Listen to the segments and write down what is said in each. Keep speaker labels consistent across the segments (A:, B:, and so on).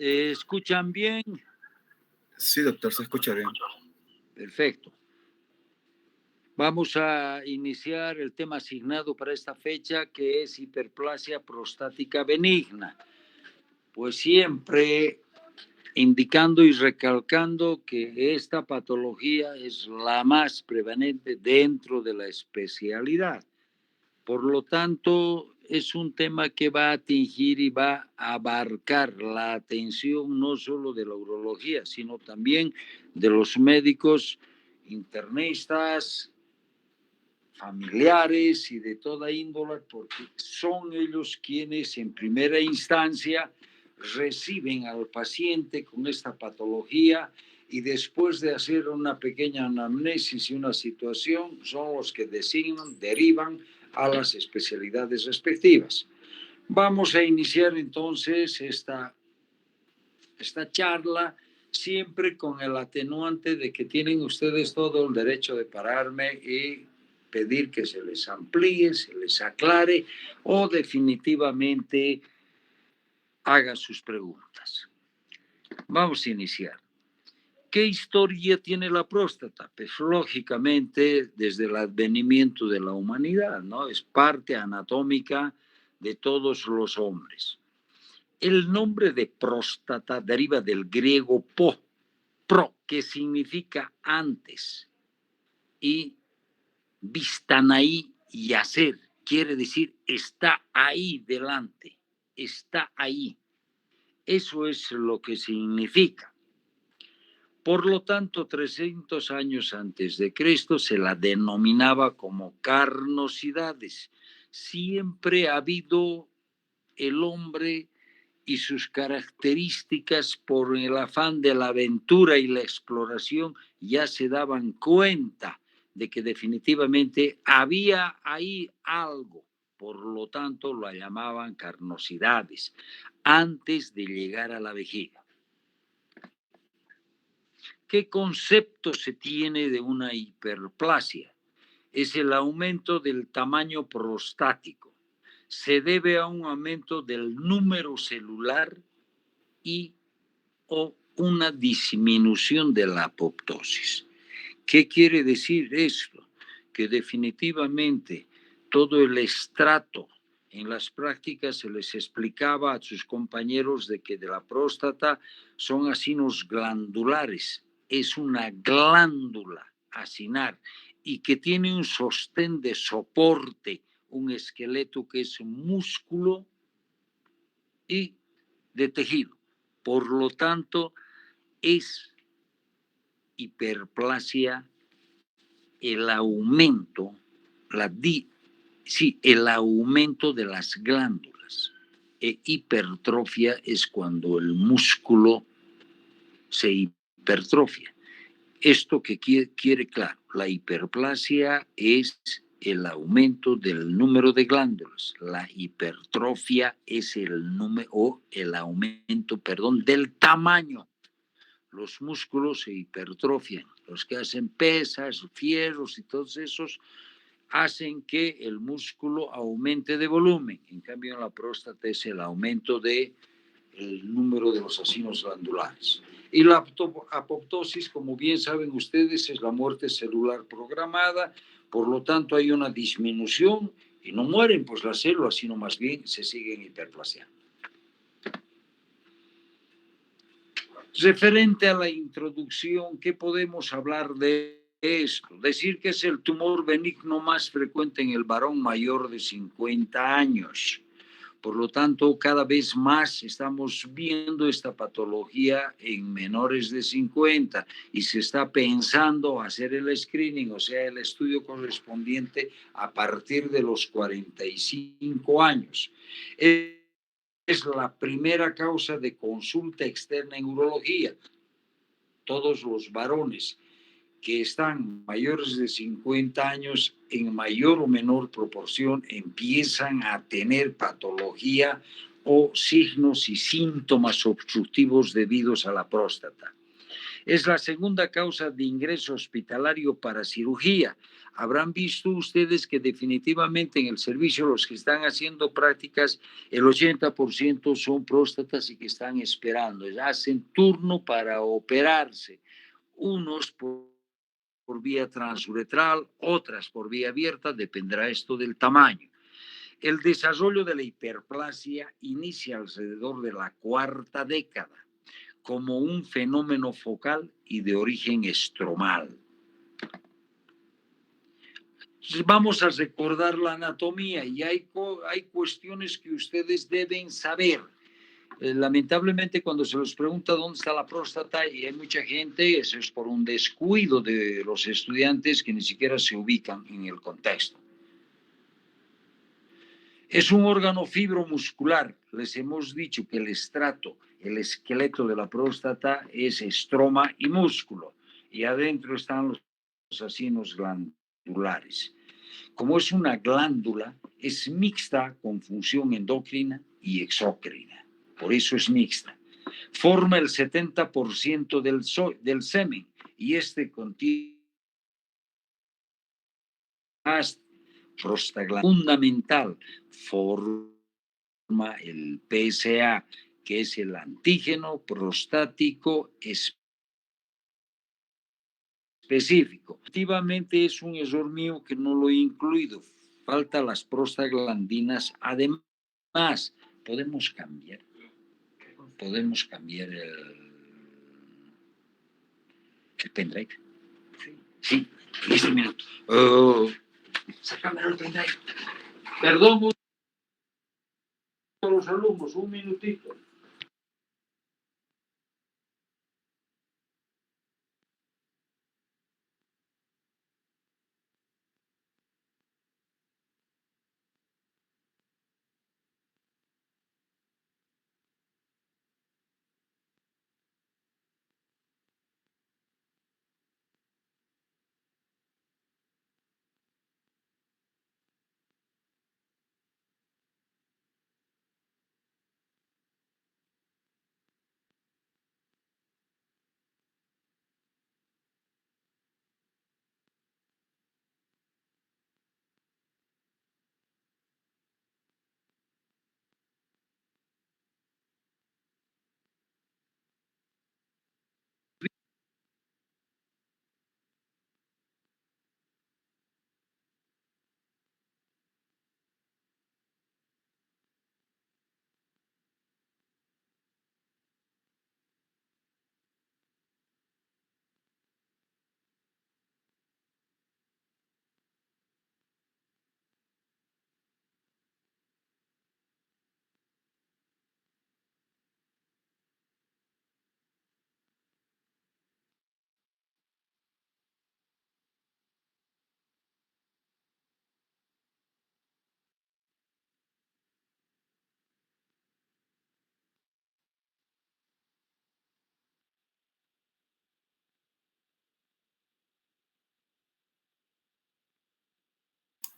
A: ¿Escuchan bien?
B: Sí, doctor, se escucha bien.
A: Perfecto. Vamos a iniciar el tema asignado para esta fecha, que es hiperplasia prostática benigna. Pues siempre indicando y recalcando que esta patología es la más prevalente dentro de la especialidad. Por lo tanto, es un tema que va a atingir y va a abarcar la atención no solo de la urología, sino también de los médicos internistas, familiares y de toda índole, porque son ellos quienes en primera instancia reciben al paciente con esta patología y después de hacer una pequeña anamnesis y una situación, son los que designan, derivan a las especialidades respectivas. Vamos a iniciar entonces esta charla, siempre con el atenuante de que tienen ustedes todo el derecho de pararme y pedir que se les amplíe, se les aclare o definitivamente haga sus preguntas. Vamos a iniciar. ¿Qué historia tiene la próstata? Pues lógicamente desde el advenimiento de la humanidad, ¿no? Es parte anatómica de todos los hombres. El nombre de próstata deriva del griego pro, que significa antes, y vistanaí y hacer, quiere decir está ahí delante, está ahí. Eso es lo que significa. Por lo tanto, 300 años antes de Cristo se la denominaba como carnosidades. Siempre ha habido el hombre y sus características por el afán de la aventura y la exploración ya se daban cuenta de que definitivamente había ahí algo. Por lo tanto, lo llamaban carnosidades antes de llegar a la vejiga. ¿Qué concepto se tiene de una hiperplasia? Es el aumento del tamaño prostático. Se debe a un aumento del número celular y o una disminución de la apoptosis. ¿Qué quiere decir esto? Que definitivamente todo el estrato en las prácticas se les explicaba a sus compañeros de que de la próstata son asinos glandulares, es una glándula asinar y que tiene un sostén de soporte, un esqueleto que es músculo y de tejido. Por lo tanto, es hiperplasia el aumento, el aumento de las glándulas. Hipertrofia es cuando el músculo se hipertrofia. Esto que quiere claro, la hiperplasia es el aumento del número de glándulas. La hipertrofia es el número o el aumento, del tamaño. Los músculos se hipertrofian. Los que hacen pesas, fierros y todos esos hacen que el músculo aumente de volumen. En cambio, en la próstata es el aumento del número de los asinos glandulares. Y la apoptosis, como bien saben ustedes, es la muerte celular programada. Por lo tanto, hay una disminución y no mueren pues las células, sino más bien se siguen hiperplasiando. Referente a la introducción, ¿qué podemos hablar de esto? Decir que es el tumor benigno más frecuente en el varón mayor de 50 años. Por lo tanto, cada vez más estamos viendo esta patología en menores de 50 y se está pensando hacer el screening, o sea, el estudio correspondiente a partir de los 45 años. Es la primera causa de consulta externa en urología. Todos los varones que están mayores de 50 años en mayor o menor proporción empiezan a tener patología o signos y síntomas obstructivos debidos a la próstata. Es la segunda causa de ingreso hospitalario para cirugía. Habrán visto ustedes que definitivamente en el servicio los que están haciendo prácticas, el 80% son próstatas y que están esperando. Hacen turno para operarse. Unos por vía transuretral, otras por vía abierta, dependerá esto del tamaño. El desarrollo de la hiperplasia inicia alrededor de la cuarta década como un fenómeno focal y de origen estromal. Entonces vamos a recordar la anatomía y hay cuestiones que ustedes deben saber. Lamentablemente cuando se les pregunta dónde está la próstata y hay mucha gente, eso es por un descuido de los estudiantes que ni siquiera se ubican en el contexto. Es un órgano fibromuscular. Les hemos dicho que el estrato, el esqueleto de la próstata es estroma y músculo. Y adentro están los acinos glandulares. Como es una glándula, es mixta con función endocrina y exócrina. Por eso es mixta. Forma el 70% del semen y este contiene más prostaglandina fundamental, forma el PSA, que es el antígeno prostático específico. Efectivamente es un error mío que no lo he incluido. Falta las prostaglandinas. Además, podemos cambiar el pendrive. Sí, este minuto. Sácame el pendrive. Perdón a los alumnos, un minutito.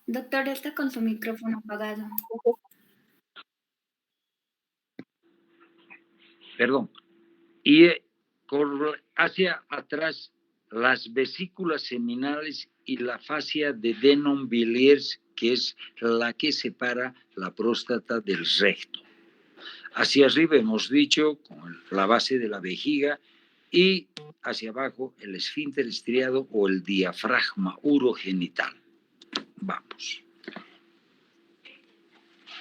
C: Doctor, está con su micrófono apagado.
A: Perdón. Y hacia atrás las vesículas seminales y la fascia de Denon-Villiers, que es la que separa la próstata del recto. Hacia arriba hemos dicho con la base de la vejiga y hacia abajo el esfínter estriado o el diafragma urogenital. Vamos.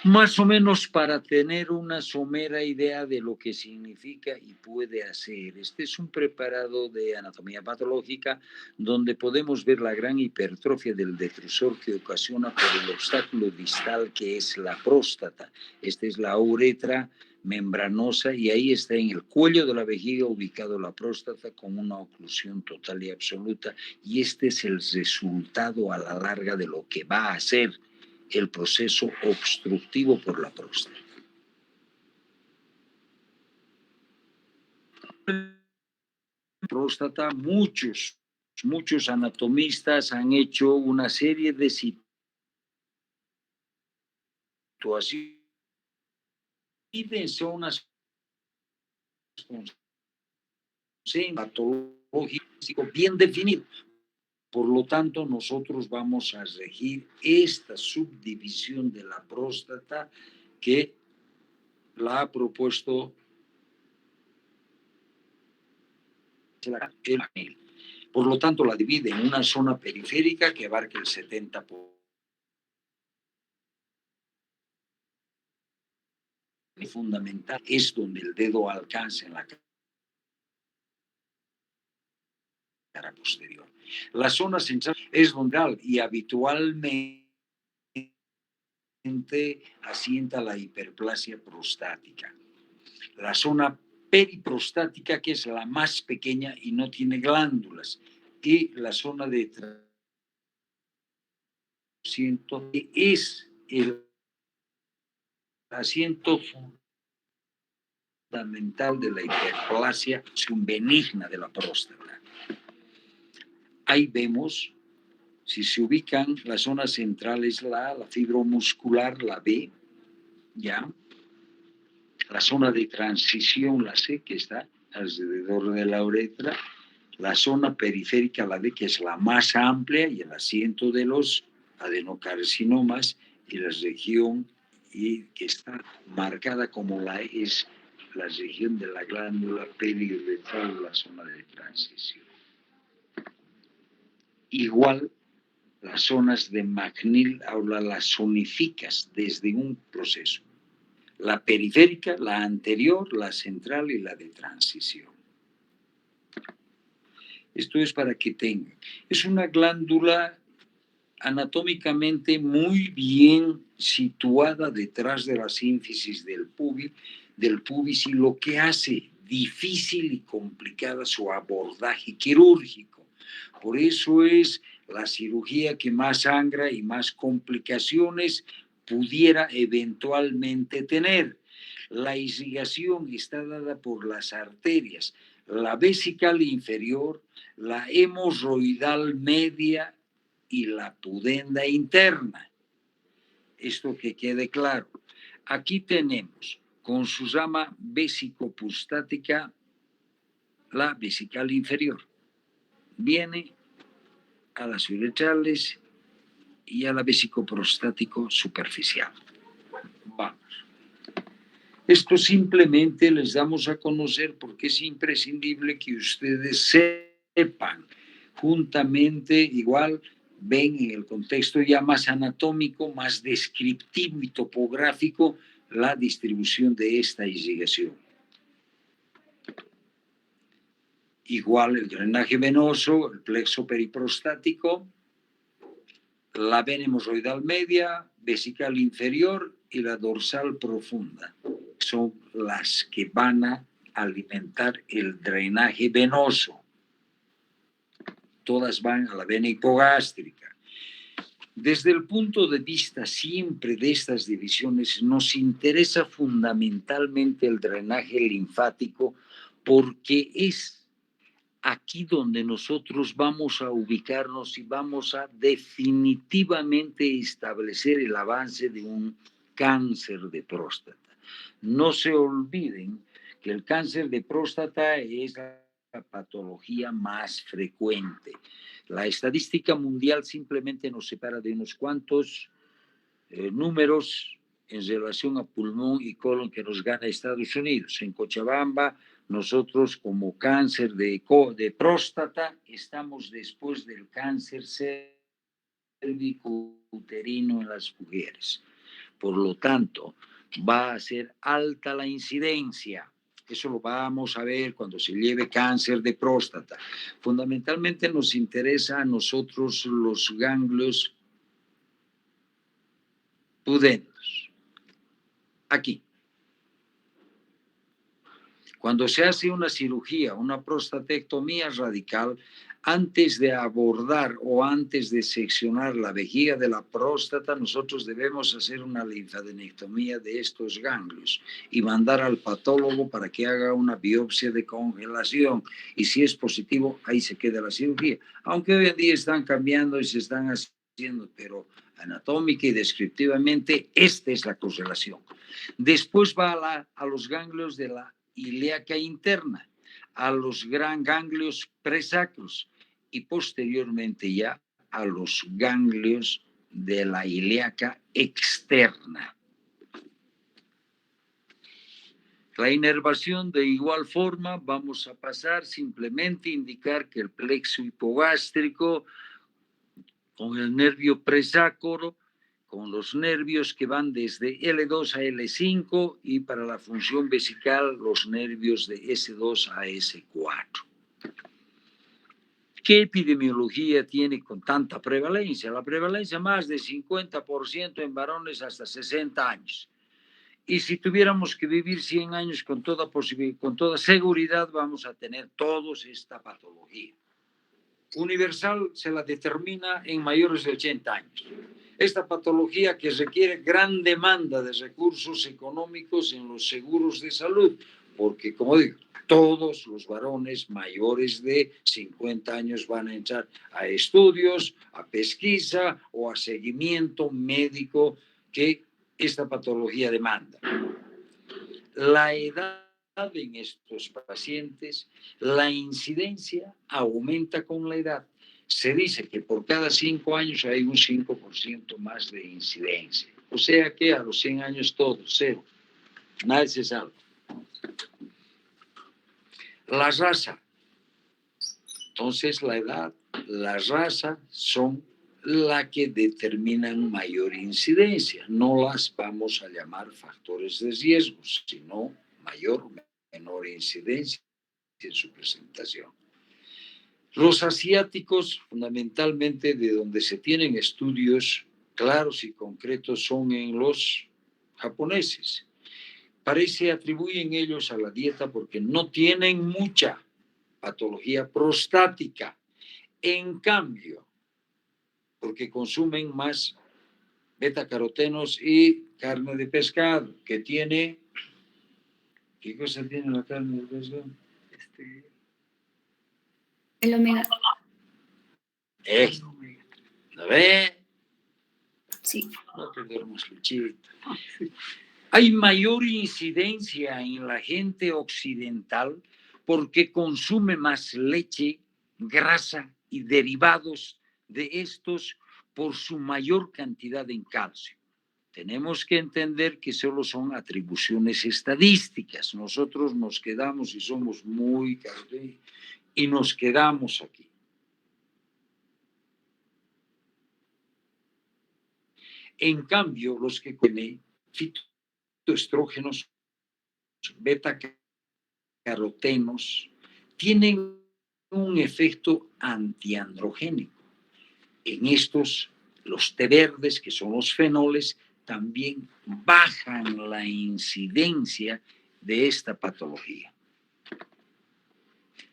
A: Más o menos para tener una somera idea de lo que significa y puede hacer. Este es un preparado de anatomía patológica donde podemos ver la gran hipertrofia del detrusor que ocasiona por el obstáculo distal que es la próstata. Esta es la uretra membranosa y ahí está en el cuello de la vejiga ubicado la próstata con una oclusión total y absoluta y este es el resultado a la larga de lo que va a ser el proceso obstructivo por la próstata. Próstata, muchos anatomistas han hecho una serie de situaciones y de zonas patológico bien definido. Por lo tanto, nosotros vamos a regir esta subdivisión de la próstata que la ha propuesto el ANIL. Por lo tanto, la divide en una zona periférica que abarca el 70%. Fundamental es donde el dedo alcanza en la cara posterior. La zona central es donde y habitualmente asienta la hiperplasia prostática. La zona periprostática, que es la más pequeña y no tiene glándulas, y la zona de asiento es el asiento fundamental de la hiperplasia benigna de la próstata. Ahí vemos, si se ubican, la zona central es la fibromuscular, la B, ¿ya? La zona de transición, la C, que está alrededor de la uretra, la zona periférica, la D, que es la más amplia y el asiento de los adenocarcinomas, y la región que está marcada como la E es la región de la glándula periuretral, la zona de transición. Igual, las zonas de McNeil, ahora las zonificas desde un proceso. La periférica, la anterior, la central y la de transición. Esto es para que tengan. Es una glándula anatómicamente muy bien situada detrás de la sínfisis del pubis, y lo que hace difícil y complicada su abordaje quirúrgico. Por eso es la cirugía que más sangra y más complicaciones pudiera eventualmente tener. La irrigación está dada por las arterias, la vesical inferior, la hemorroidal media y la pudenda interna. Esto que quede claro. Aquí tenemos con su rama vesicopustática la vesical inferior. Viene a las uretrales y a la vesicoprostático superficial. Vamos. Esto simplemente les damos a conocer porque es imprescindible que ustedes sepan, juntamente, igual, ven en el contexto ya más anatómico, más descriptivo y topográfico, la distribución de esta irrigación. Igual el drenaje venoso, el plexo periprostático, la vena hemorroidal media, vesical inferior y la dorsal profunda. Son las que van a alimentar el drenaje venoso. Todas van a la vena hipogástrica. Desde el punto de vista siempre de estas divisiones, nos interesa fundamentalmente el drenaje linfático porque es aquí donde nosotros vamos a ubicarnos y vamos a definitivamente establecer el avance de un cáncer de próstata. No se olviden que el cáncer de próstata es la patología más frecuente. La estadística mundial simplemente nos separa de unos cuantos números en relación a pulmón y colon que nos gana Estados Unidos. En Cochabamba, nosotros como cáncer de próstata estamos después del cáncer cérvico-uterino en las mujeres. Por lo tanto, va a ser alta la incidencia. Eso lo vamos a ver cuando se lleve cáncer de próstata. Fundamentalmente nos interesa a nosotros los ganglios pudendos. Aquí. Cuando se hace una cirugía, una prostatectomía radical, antes de abordar o antes de seccionar la vejiga de la próstata, nosotros debemos hacer una linfadenectomía de estos ganglios y mandar al patólogo para que haga una biopsia de congelación. Y si es positivo, ahí se queda la cirugía. Aunque hoy en día están cambiando y se están haciendo, pero anatómica y descriptivamente, esta es la correlación. Después va a los ganglios de la ilíaca interna. a los gran ganglios presacros y posteriormente ya a los ganglios de la ilíaca externa. La inervación, de igual forma, vamos a pasar simplemente a indicar que el plexo hipogástrico con el nervio presacro, con los nervios que van desde L2 a L5 y para la función vesical los nervios de S2 a S4. ¿Qué epidemiología tiene con tanta prevalencia? La prevalencia más de 50% en varones hasta 60 años. Y si tuviéramos que vivir 100 años con toda seguridad, vamos a tener todos esta patología. Universal se la determina en mayores de 80 años. Esta patología que requiere gran demanda de recursos económicos en los seguros de salud, porque, como digo, todos los varones mayores de 50 años van a entrar a estudios, a pesquisa o a seguimiento médico que esta patología demanda. La edad en estos pacientes, la incidencia aumenta con la edad. Se dice que por cada 5 años hay un 5% más de incidencia. O sea que a los 100 años todo, cero. Nadie se salva. La raza. Entonces la edad, la raza son la que determinan mayor incidencia. No las vamos a llamar factores de riesgo, sino mayor o menor incidencia en su presentación. Los asiáticos, fundamentalmente de donde se tienen estudios claros y concretos, son en los japoneses. Parece atribuyen ellos a la dieta porque no tienen mucha patología prostática. En cambio, porque consumen más betacarotenos y carne de pescado, que tiene... ¿Qué cosa tiene la carne de pescado?
C: El omega.
A: Esto. ¿Lo ve?
C: Sí.
A: No te duermas, Luchita. Hay mayor incidencia en la gente occidental porque consume más leche, grasa y derivados de estos por su mayor cantidad en calcio. Tenemos que entender que solo son atribuciones estadísticas. Nosotros nos quedamos y somos muy carne y nos quedamos aquí. En cambio, los que comen fitoestrógenos, beta-carotenos, tienen un efecto antiandrogénico. En estos, los té verdes, que son los fenoles, también bajan la incidencia de esta patología.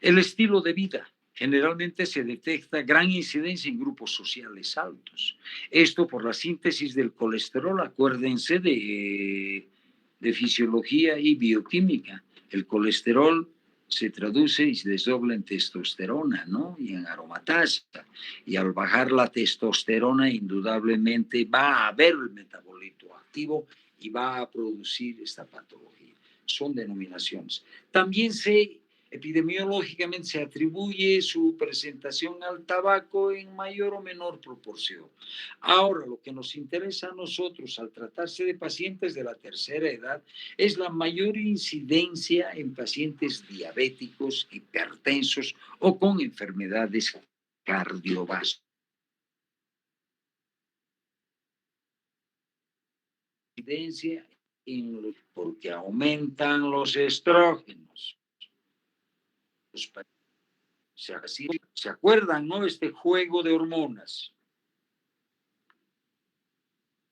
A: El estilo de vida. Generalmente se detecta gran incidencia en grupos sociales altos. Esto por la síntesis del colesterol. Acuérdense de fisiología y bioquímica. El colesterol se traduce y se desdobla en testosterona, ¿no? Y en aromatasa. Y al bajar la testosterona, indudablemente va a haber el metabolito activo y va a producir esta patología. Son denominaciones. También epidemiológicamente se atribuye su presentación al tabaco en mayor o menor proporción. Ahora, lo que nos interesa a nosotros al tratarse de pacientes de la tercera edad es la mayor incidencia en pacientes diabéticos, hipertensos o con enfermedades cardiovasculares. Porque aumentan los estrógenos. ¿Se acuerdan, no? Este juego de hormonas.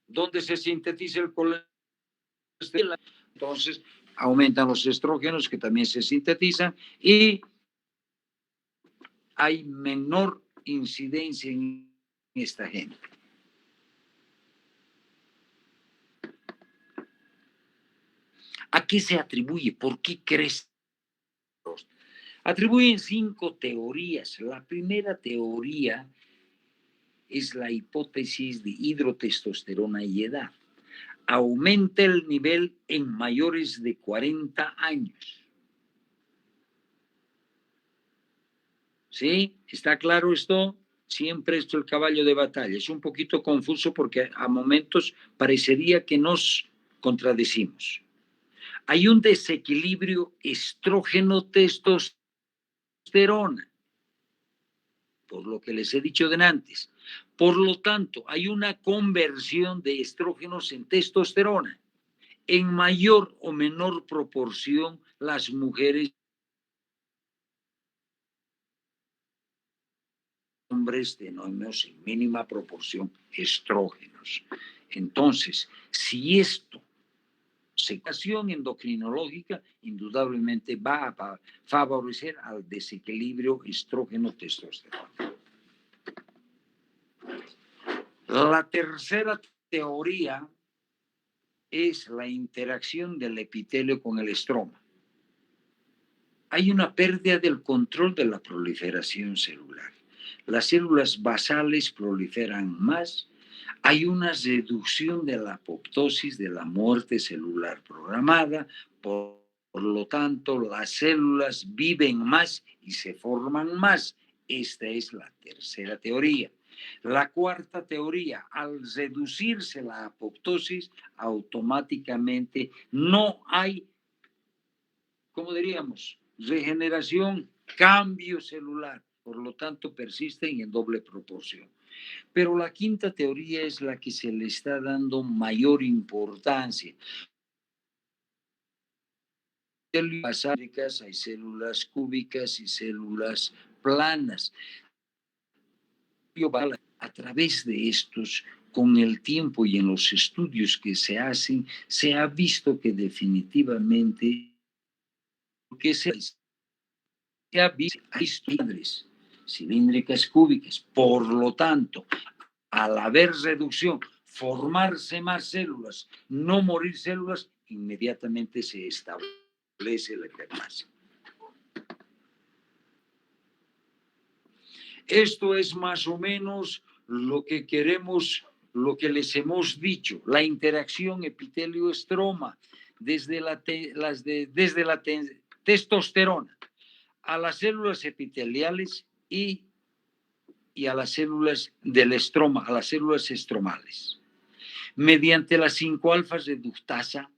A: ¿Dónde se sintetiza el colesterol? Entonces, aumentan los estrógenos que también se sintetizan y hay menor incidencia en esta gente. ¿A qué se atribuye? ¿Por qué crece? Atribuyen 5 teorías. La primera teoría es la hipótesis de hidrotestosterona y edad. Aumenta el nivel en mayores de 40 años. ¿Sí? ¿Está claro esto? Siempre esto el caballo de batalla. Es un poquito confuso porque a momentos parecería que nos contradecimos. Hay un desequilibrio estrógeno-testosterona, por lo que les he dicho de antes. Por lo tanto, hay una conversión de estrógenos en testosterona. En mayor o menor proporción, las mujeres hombres tenemos en mínima proporción estrógenos. Entonces, si esto situación endocrinológica indudablemente va a favorecer al desequilibrio estrógeno-testosterona. La tercera teoría es la interacción del epitelio con el estroma. Hay una pérdida del control de la proliferación celular. Las células basales proliferan más. Hay una reducción de la apoptosis, de la muerte celular programada. Por lo tanto, las células viven más y se forman más. Esta es la tercera teoría. La cuarta teoría, al reducirse la apoptosis, automáticamente no hay, ¿cómo diríamos? Regeneración, cambio celular. Por lo tanto, persisten en doble proporción. Pero la quinta teoría es la que se le está dando mayor importancia. Hay células cúbicas y células planas. A través de estos, con el tiempo y en los estudios que se hacen, se ha visto que definitivamente que se ha visto cilíndricas cúbicas. Por lo tanto, al haber reducción, formarse más células, no morir células, inmediatamente se establece la hiperplasia. Esto es más o menos lo que queremos, lo que les hemos dicho, la interacción epitelio-estroma desde la testosterona a las células epiteliales y a las células del estroma, a las células estromales. Mediante la 5-alfa reductasa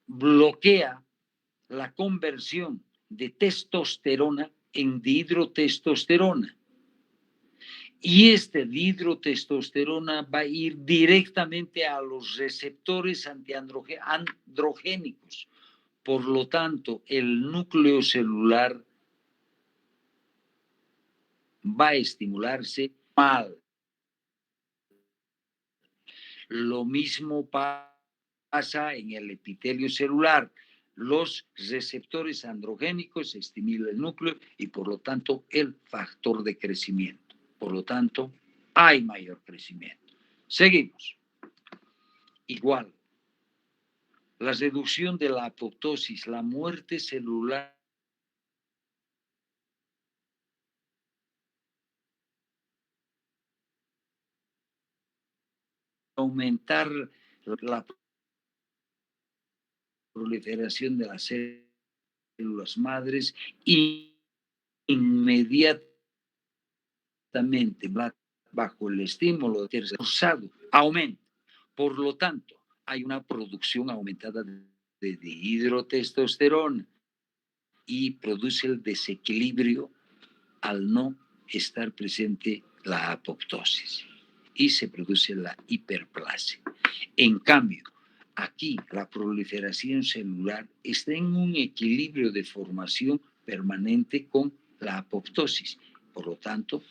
A: bloquea la conversión de testosterona en dihidrotestosterona. Y este dihidrotestosterona va a ir directamente a los receptores antiandrogénicos. Por lo tanto, el núcleo celular va a estimularse mal. Lo mismo pasa en el epitelio celular. Los receptores androgénicos estimulan el núcleo y por lo tanto el factor de crecimiento. Por lo tanto, hay mayor crecimiento. Seguimos. Igual, la reducción de la apoptosis, la muerte celular aumentar la proliferación de las células madres y inmediatamente bajo el estímulo forzado aumenta. Por lo tanto, hay una producción aumentada de dihidrotestosterona y produce el desequilibrio al no estar presente la apoptosis y se produce la hiperplasia. En cambio, aquí la proliferación celular está en un equilibrio de formación permanente con la apoptosis. Por lo tanto,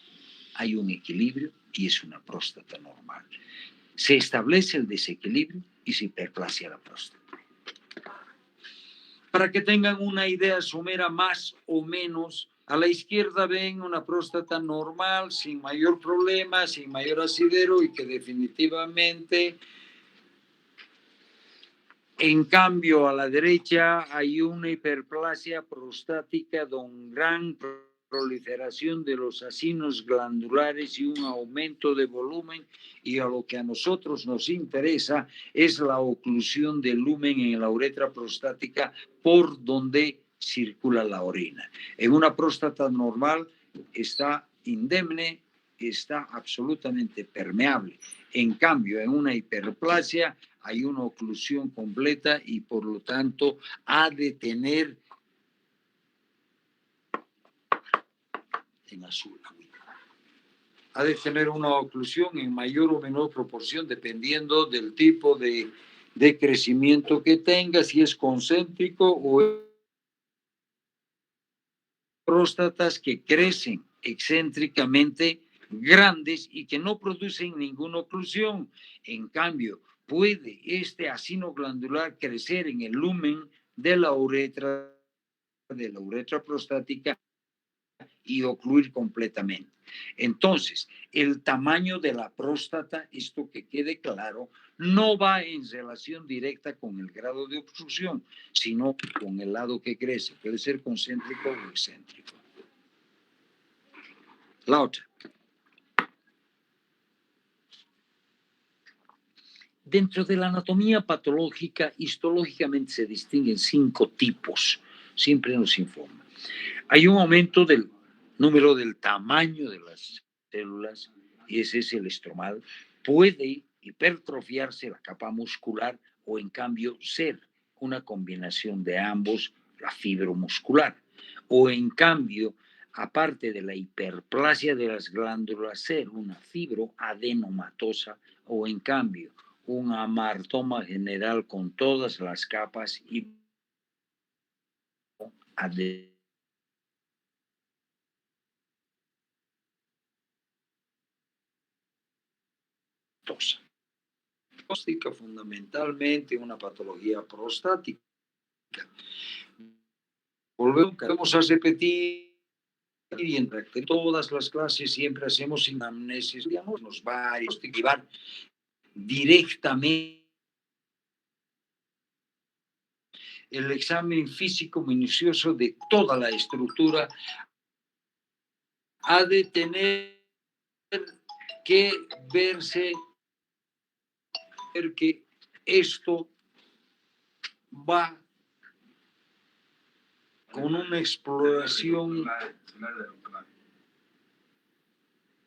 A: hay un equilibrio y es una próstata normal. Se establece el desequilibrio y se hiperplasia la próstata. Para que tengan una idea somera más o menos, a la izquierda ven una próstata normal, sin mayor problema, sin mayor asidero y que definitivamente, en cambio, a la derecha hay una hiperplasia prostática con gran proliferación de los acinos glandulares y un aumento de volumen, y a lo que a nosotros nos interesa es la oclusión del lumen en la uretra prostática por donde circula la orina. En una próstata normal está indemne, está absolutamente permeable. En cambio, en una hiperplasia hay una oclusión completa y por lo tanto ha de tener en azul, ha de tener una oclusión en mayor o menor proporción dependiendo del tipo de crecimiento que tenga, si es concéntrico o próstatas que crecen excéntricamente grandes y que no producen ninguna oclusión. En cambio, puede este acino glandular crecer en el lumen de la uretra prostática y ocluir completamente. Entonces, el tamaño de la próstata, esto que quede claro, no va en relación directa con el grado de obstrucción, sino con el lado que crece. Puede ser concéntrico o excéntrico. La otra. Dentro de la anatomía patológica, histológicamente se distinguen 5 tipos. Siempre nos informa. Hay un aumento del número del tamaño de las células, y ese es el estromal. Puede hipertrofiarse la capa muscular o en cambio ser una combinación de ambos, la fibromuscular. O en cambio, aparte de la hiperplasia de las glándulas, ser una fibroadenomatosa o en cambio un amartoma general con todas las capas y diagnóstica fundamentalmente una patología prostática. Volvemos a repetir y entre todas las clases siempre hacemos anamnesis, digamos, nos va a diagnosticar directamente el examen físico minucioso de toda la estructura. Ha de tener que verse que esto va con una exploración.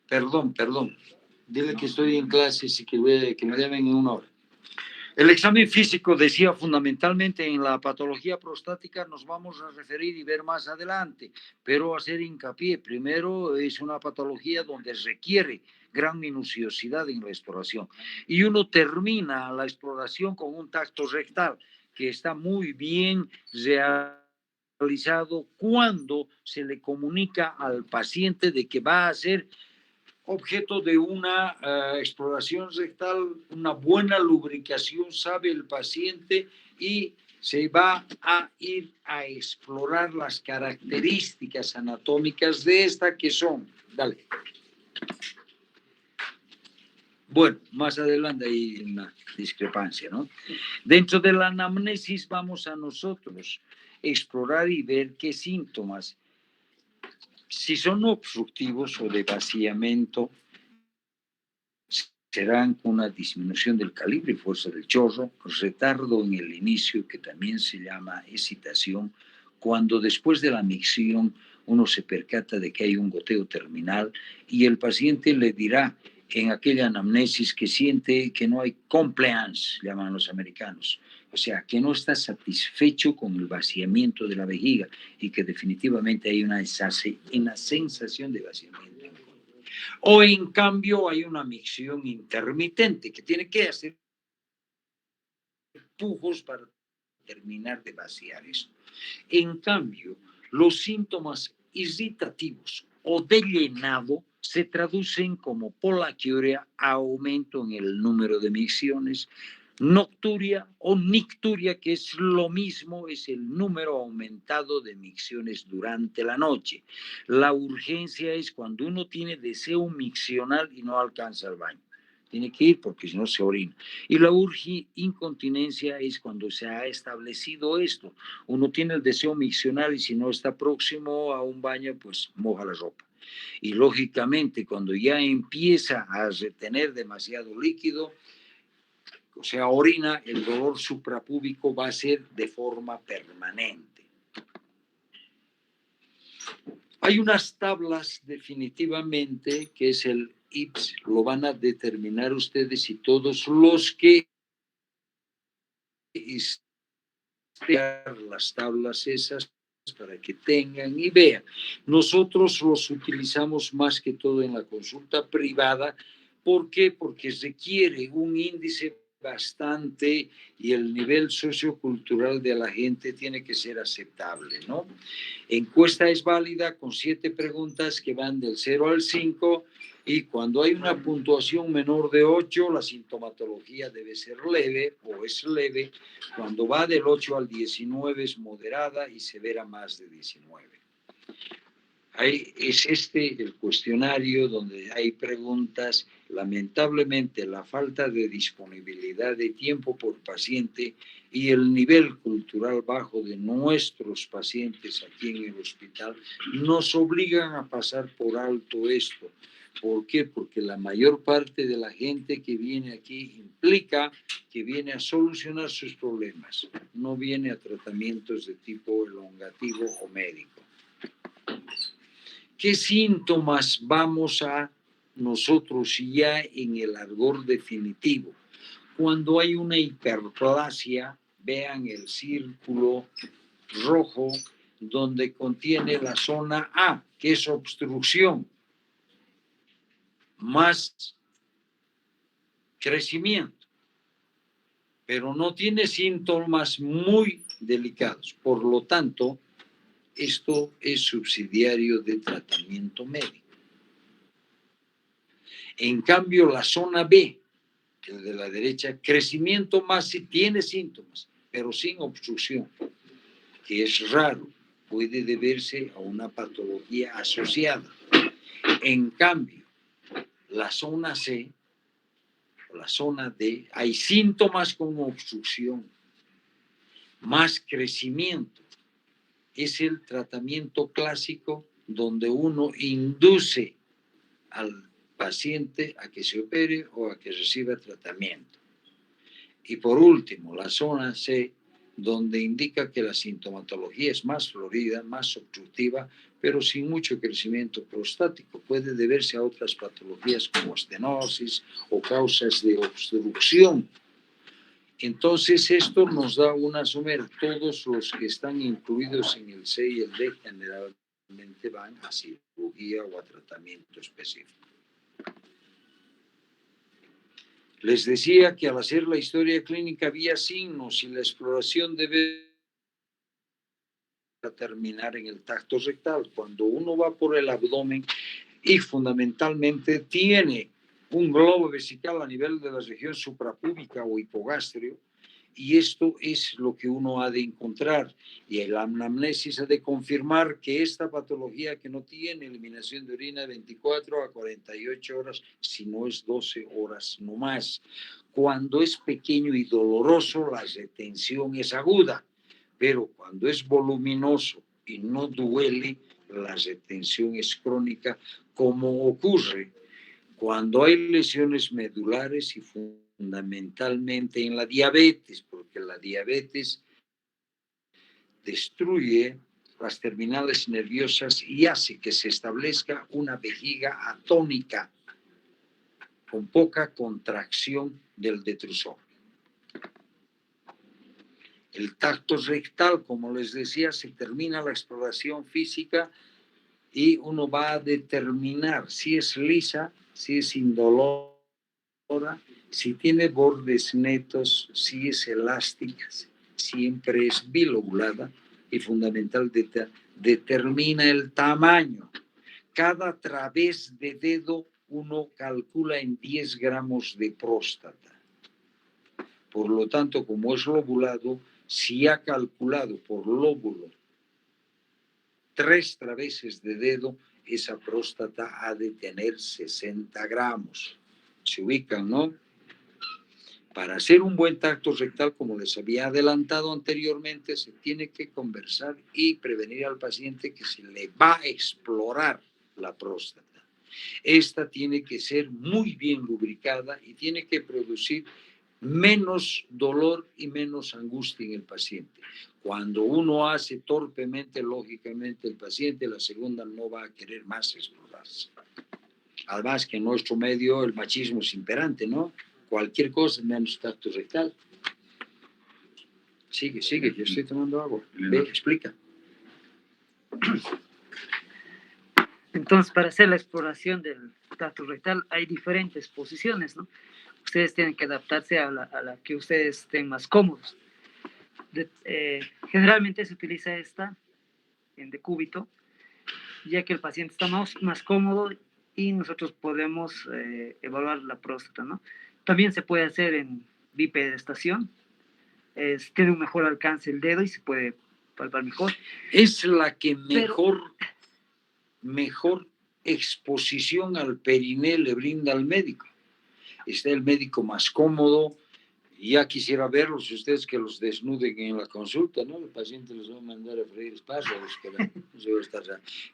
A: Perdón. Dile que estoy en clases y que me deben en una hora. El examen físico, decía, fundamentalmente en la patología prostática nos vamos a referir y ver más adelante, pero hacer hincapié. Primero, es una patología donde requiere gran minuciosidad en la exploración. Y uno termina la exploración con un tacto rectal que está muy bien realizado cuando se le comunica al paciente de que va a ser objeto de una exploración rectal, una buena lubricación, sabe el paciente, y se va a ir a explorar las características anatómicas de esta que son. Dale. Bueno, más adelante hay una discrepancia, ¿no? Dentro de la anamnesis vamos a nosotros explorar y ver qué síntomas, si son obstructivos o de vaciamiento, serán una disminución del calibre y fuerza del chorro, retardo en el inicio, que también se llama excitación, cuando después de la micción uno se percata de que hay un goteo terminal y el paciente le dirá en aquella anamnesis que siente que no hay compliance, llaman los americanos, o sea, que no está satisfecho con el vaciamiento de la vejiga y que definitivamente hay una sensación de vaciamiento. O en cambio hay una micción intermitente que tiene que hacer pujos para terminar de vaciar esto. En cambio, los síntomas irritativos o de llenado se traducen como polaquiuria, aumento en el número de micciones, nocturia o nicturia, que es lo mismo, es el número aumentado de micciones durante la noche. La urgencia es cuando uno tiene deseo miccional y no alcanza el baño. Tiene que ir porque si no se orina. Y la incontinencia es cuando se ha establecido esto. Uno tiene el deseo miccional y si no está próximo a un baño, pues moja la ropa. Y lógicamente cuando ya empieza a retener demasiado líquido, o sea, orina, el dolor suprapúbico va a ser de forma permanente. Hay unas tablas definitivamente que es el IPS, lo van a determinar ustedes y todos los que las tablas esas para que tengan y vean. Nosotros los utilizamos más que todo en la consulta privada. ¿Por qué? Porque requiere un índice bastante y el nivel sociocultural de la gente tiene que ser aceptable, ¿no? Encuesta es válida con 7 preguntas que van del 0 al 5 y cuando hay una puntuación menor de 8, la sintomatología debe ser leve o es leve. Cuando va del 8 al 19 es moderada y severa más de 19. Es el cuestionario donde hay preguntas. Lamentablemente, la falta de disponibilidad de tiempo por paciente y el nivel cultural bajo de nuestros pacientes aquí en el hospital nos obligan a pasar por alto esto. ¿Por qué? Porque la mayor parte de la gente que viene aquí implica que viene a solucionar sus problemas, no viene a tratamientos de tipo elongativo o médico. ¿Qué síntomas vamos a nosotros ya en el ardor definitivo? Cuando hay una hiperplasia, vean el círculo rojo donde contiene la zona A, que es obstrucción, más crecimiento, pero no tiene síntomas muy delicados. Por lo tanto, esto es subsidiario de tratamiento médico. En cambio, la zona B, el de la derecha, crecimiento más si tiene síntomas, pero sin obstrucción, que es raro, puede deberse a una patología asociada. En cambio, la zona C, o la zona D, hay síntomas con obstrucción, más crecimiento. Es el tratamiento clásico donde uno induce al paciente a que se opere o a que reciba tratamiento. Y por último, la zona C, donde indica que la sintomatología es más florida, más obstructiva, pero sin mucho crecimiento prostático. Puede deberse a otras patologías como estenosis o causas de obstrucción. Entonces, esto nos da una sumera. Todos los que están incluidos en el C y el D generalmente van a cirugía o a tratamiento específico. Les decía que al hacer la historia clínica había signos y la exploración debe terminar en el tacto rectal. Cuando uno va por el abdomen y fundamentalmente tiene un globo vesical a nivel de la región suprapúbica o hipogastrio, y esto es lo que uno ha de encontrar. Y el anamnesis ha de confirmar que esta patología que no tiene eliminación de orina de 24 a 48 horas, si no es 12 horas no más. Cuando es pequeño y doloroso, la retención es aguda, pero cuando es voluminoso y no duele, la retención es crónica, como ocurre cuando hay lesiones medulares y fundamentalmente en la diabetes, porque la diabetes destruye las terminales nerviosas y hace que se establezca una vejiga atónica con poca contracción del detrusor. El tacto rectal, como les decía, se termina la exploración física y uno va a determinar si es lisa, si es indolora, si tiene bordes netos, si es elástica, siempre es bilobulada y fundamental determina el tamaño. Cada través de dedo uno calcula en 10 gramos de próstata. Por lo tanto, como es lobulado, si ha calculado por lóbulo 3 traveses de dedo, esa próstata ha de tener 60 gramos. Se ubican, ¿no? Para hacer un buen tacto rectal, como les había adelantado anteriormente, se tiene que conversar y prevenir al paciente que se le va a explorar la próstata. Esta tiene que ser muy bien lubricada y tiene que producir menos dolor y menos angustia en el paciente. Cuando uno hace torpemente, lógicamente, el paciente, la segunda no va a querer más explorarse. Además que en nuestro medio el machismo es imperante, ¿no? Cualquier cosa menos tacto rectal. Sigue, yo estoy tomando agua. Ve, explica.
D: Entonces, para hacer la exploración del tacto rectal hay diferentes posiciones, ¿no? Ustedes tienen que adaptarse a la que ustedes estén más cómodos. Generalmente se utiliza esta en decúbito, ya que el paciente está más cómodo y nosotros podemos evaluar la próstata, ¿no? También se puede hacer en bipedestación, tiene un mejor alcance el dedo y se puede palpar mejor.
A: Es la que mejor exposición al periné le brinda al médico. Está el médico más cómodo. Ya quisiera verlos ustedes que los desnuden en la consulta, ¿no? El paciente los va a mandar a freír espárragos.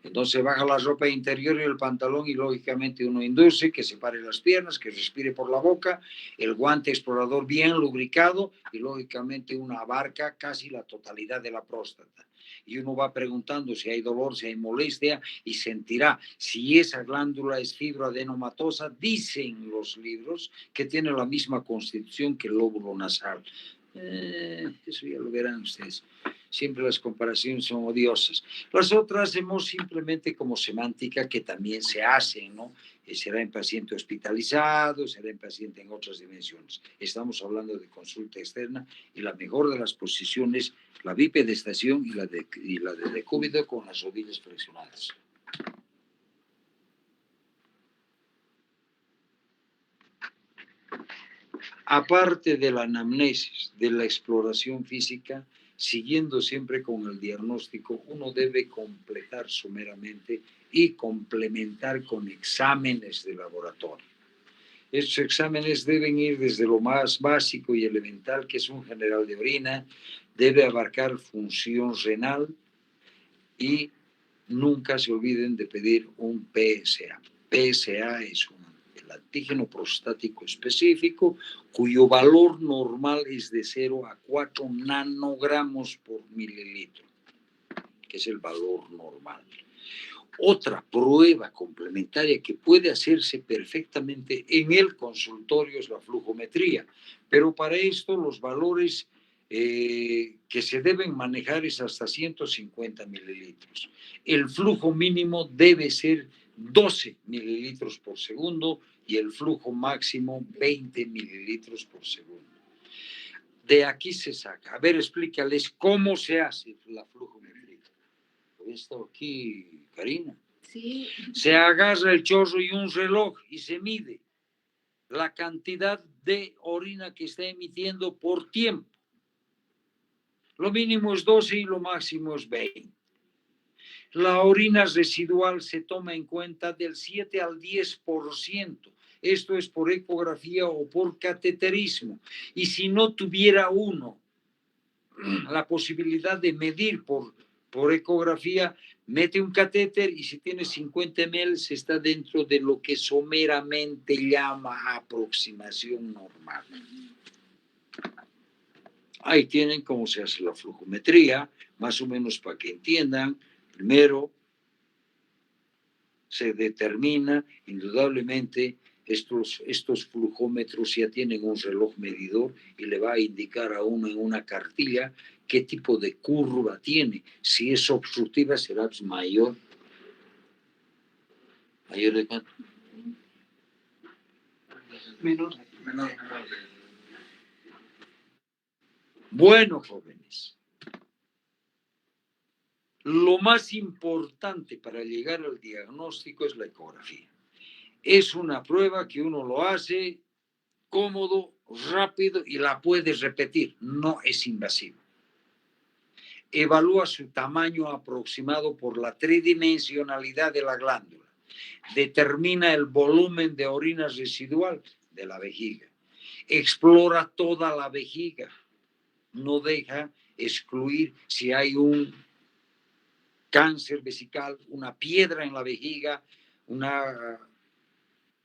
A: Entonces baja la ropa interior y el pantalón y lógicamente uno induce que separe las piernas, que respire por la boca, el guante explorador bien lubricado y lógicamente uno abarca casi la totalidad de la próstata. Y uno va preguntando si hay dolor, si hay molestia y sentirá si esa glándula es fibroadenomatosa. Dicen los libros que tiene la misma constitución que el lóbulo nasal. Eso ya lo verán ustedes. Siempre las comparaciones son odiosas. Las otras hemos simplemente como semántica que también se hacen, ¿no? Será en paciente hospitalizado, será en paciente en otras dimensiones. Estamos hablando de consulta externa y la mejor de las posiciones, la bipedestación y la de decúbito con las rodillas flexionadas. Aparte de la anamnesis, de la exploración física, siguiendo siempre con el diagnóstico, uno debe completar someramente y complementar con exámenes de laboratorio. Estos exámenes deben ir desde lo más básico y elemental, que es un general de orina, debe abarcar función renal y nunca se olviden de pedir un PSA. PSA es el antígeno prostático específico, cuyo valor normal es de 0 a 4 nanogramos por mililitro, que es el valor normal. Otra prueba complementaria que puede hacerse perfectamente en el consultorio es la flujometría, pero para esto los valores que se deben manejar es hasta 150 mililitros. El flujo mínimo debe ser 12 mililitros por segundo y el flujo máximo 20 mililitros por segundo. De aquí se saca. A ver, explícales cómo se hace la flujometría. Esto aquí, Karina.
C: Sí.
A: Se agarra el chorro y un reloj y se mide la cantidad de orina que está emitiendo por tiempo. Lo mínimo es 12 y lo máximo es 20. La orina residual se toma en cuenta del 7 al 10%. Esto es por ecografía o por cateterismo. Y si no tuviera uno la posibilidad de medir por ecografía, mete un catéter y si tiene 50 ml está dentro de lo que someramente llama aproximación normal. Ahí tienen cómo se hace la flujometría, más o menos para que entiendan. Primero se determina, indudablemente, estos flujómetros ya tienen un reloj medidor y le va a indicar a uno en una cartilla qué tipo de curva tiene. Si es obstructiva será mayor. ¿Mayor de cuánto?
D: Menor.
A: Bueno, jóvenes, lo más importante para llegar al diagnóstico es la ecografía. Es una prueba que uno lo hace cómodo, rápido y la puede repetir. No es invasiva. Evalúa su tamaño aproximado por la tridimensionalidad de la glándula. Determina el volumen de orina residual de la vejiga. Explora toda la vejiga. No deja excluir si hay un cáncer vesical, una piedra en la vejiga,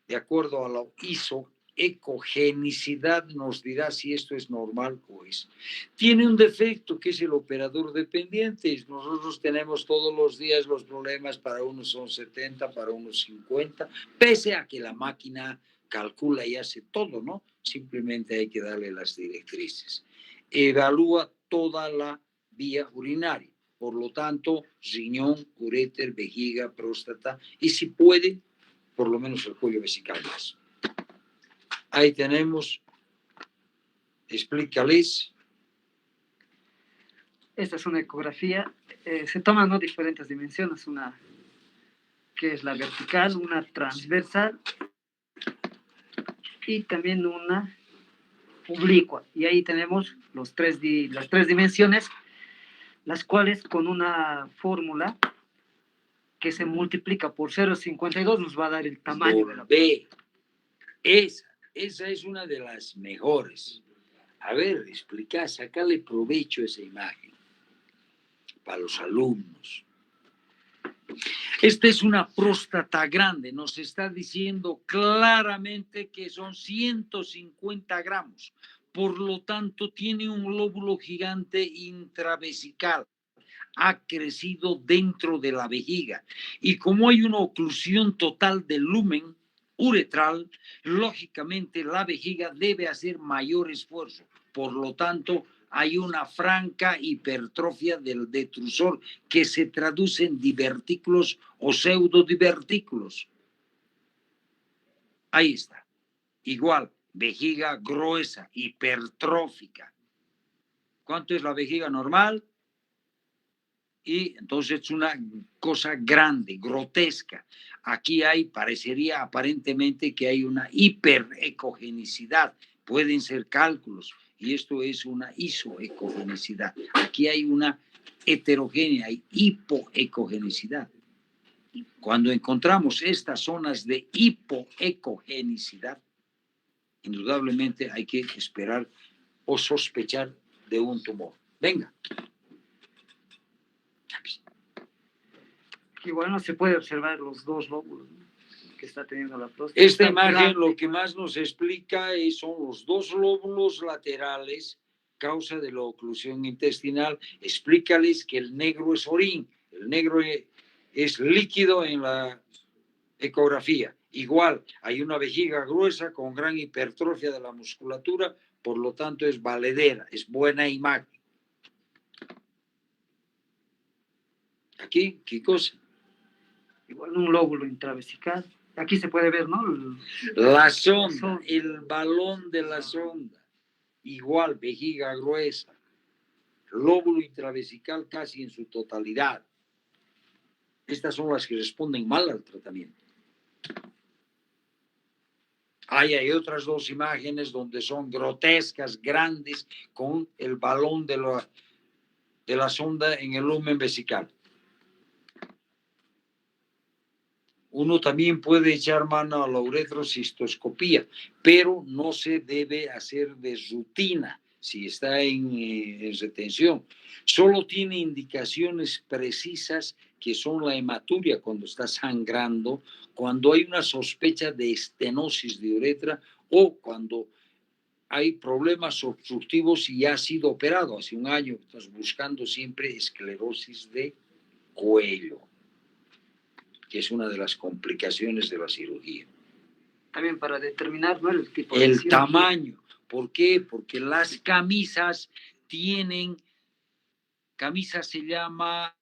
A: de acuerdo a lo ISO, ecogenicidad nos dirá si esto es normal o es. Tiene un defecto que es el operador dependiente. Nosotros tenemos todos los días los problemas, para unos son 70, para unos 50, pese a que la máquina calcula y hace todo, ¿no? Simplemente hay que darle las directrices. Evalúa toda la vía urinaria. Por lo tanto, riñón, uréter, vejiga, próstata y si puede, por lo menos el cuello vesical más. Ahí tenemos, explícales.
D: Esta es una ecografía. Se toman, ¿no?, diferentes dimensiones, una que es la vertical, una transversal y también una oblicua. Y ahí tenemos las tres dimensiones, las cuales con una fórmula que se multiplica por 0,52 nos va a dar el tamaño de la
A: B. Esa es una de las mejores. A ver, explica, sacarle provecho a esa imagen para los alumnos. Esta es una próstata grande, nos está diciendo claramente que son 150 gramos, por lo tanto tiene un lóbulo gigante intravesical, ha crecido dentro de la vejiga y como hay una oclusión total del lumen uretral, lógicamente la vejiga debe hacer mayor esfuerzo, por lo tanto hay una franca hipertrofia del detrusor que se traduce en divertículos o pseudodivertículos. Ahí está. Igual, vejiga gruesa, hipertrófica. ¿Cuánto es la vejiga normal? Y entonces es una cosa grande, grotesca. Aquí parecería aparentemente que hay una hiperecogenicidad. Pueden ser cálculos. Y esto es una isoecogenicidad. Aquí hay una heterogénea, hay hipoecogenicidad. Cuando encontramos estas zonas de hipoecogenicidad, indudablemente hay que esperar o sospechar de un tumor. Venga.
D: Y bueno, se puede observar los dos lóbulos, ¿no?, que está teniendo la próstata.
A: Esta imagen lo que más nos explica son los dos lóbulos laterales, causa de la oclusión intestinal. Explícales que el negro es orín, el negro es líquido en la ecografía. Igual, hay una vejiga gruesa con gran hipertrofia de la musculatura, por lo tanto es valedera, es buena imagen. Aquí, ¿qué cosa?
D: Igual un lóbulo intravesical. Aquí se puede ver, ¿no?,
A: la sonda, el balón de la sonda. Igual, vejiga gruesa. Lóbulo intravesical casi en su totalidad. Estas son las que responden mal al tratamiento. Hay otras dos imágenes donde son grotescas, grandes, con el balón de la sonda en el lumen vesical. Uno también puede echar mano a la uretrocistoscopía, pero no se debe hacer de rutina si está en retención. Solo tiene indicaciones precisas que son la hematuria cuando está sangrando, cuando hay una sospecha de estenosis de uretra o cuando hay problemas obstructivos y ha sido operado. Hace un año estás buscando siempre esclerosis de cuello, que es una de las complicaciones de la cirugía.
D: También para determinar, ¿no?, el tipo
A: de
D: cirugía.
A: Tamaño. ¿Por qué? Porque las camisas camisa se llama